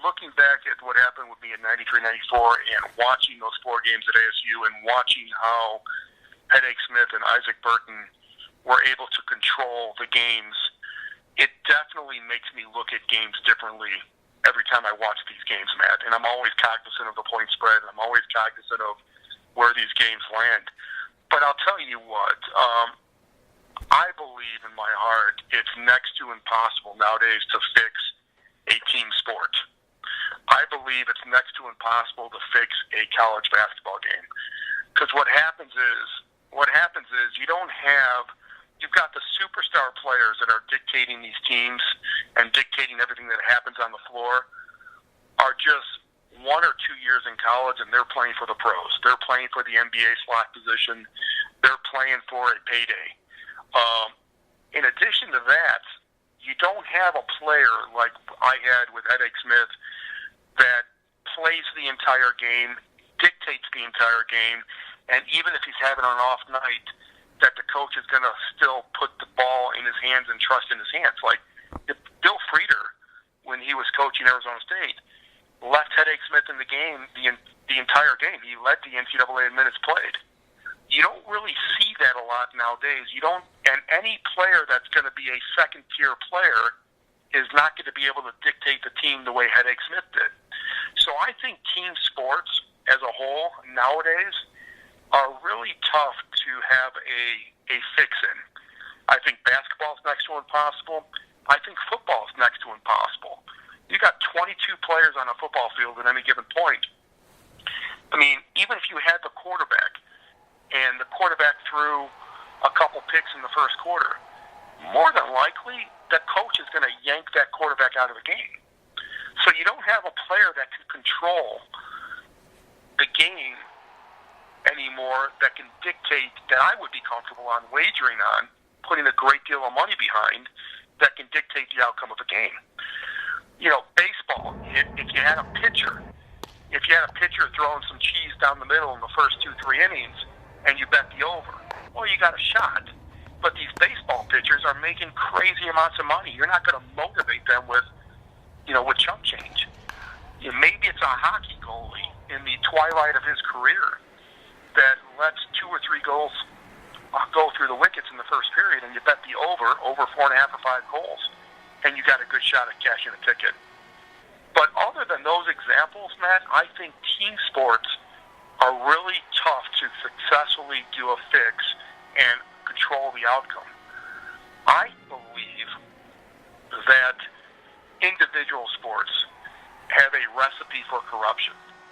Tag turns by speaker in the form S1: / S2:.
S1: looking back at what happened with me in 93, 94 and watching those 4 games at ASU and watching how Headache Smith and Isaac Burton were able to control the games, it definitely makes me look at games differently every time I watch these games, Matt. And I'm always cognizant of the point spread, and I'm always cognizant of where these games land. But I'll tell you what, I believe in my heart it's next to impossible nowadays to fix a team sport. I believe it's next to impossible to fix a college basketball game. Because what happens is you've got the superstar players that are dictating these teams and dictating everything that happens on the floor are just 1 or 2 years in college, and they're playing for the pros. They're playing for the NBA slot position. They're playing for a payday. In addition to that, you don't have a player like I had with Headache Smith that plays the entire game, dictates the entire game, and even if he's having an off night, that the coach is going to still put the ball in his hands and trust in his hands. Like Bill Frieder, when he was coaching Arizona State, left Headache Smith in the game the entire game. He led the NCAA in minutes played. You don't really see that a lot nowadays. And any player that's going to be a second-tier player is not going to be able to dictate the team the way Headache Smith did. So I think team sports as a whole nowadays are really tough to have a fix in. I think basketball's next to impossible. I think football's next to impossible. You got 22 players on a football field at any given point. I mean, even if you had the quarterback, and the quarterback threw a couple picks in the first quarter, more than likely, the coach is going to yank that quarterback out of the game. So you don't have a player that can control the game anymore that can dictate, that I would be comfortable on wagering on, putting a great deal of money behind, that can dictate the outcome of a game. You know, baseball, if you had a pitcher throwing some cheese down the middle in the first 2-3 innings, and you bet the over, well, you got a shot. But these baseball pitchers are making crazy amounts of money. You're not going to motivate them with chump change. Maybe it's a hockey goalie in the twilight of his career that lets 2 or 3 goals go through the wickets in the first period, and you bet the over 4.5 or 5 goals, and you got a good shot at cashing a ticket. But other than those examples, Matt, I think team sports are really tough to successfully do a fix and control the outcome. I believe that individual sports have a recipe for corruption.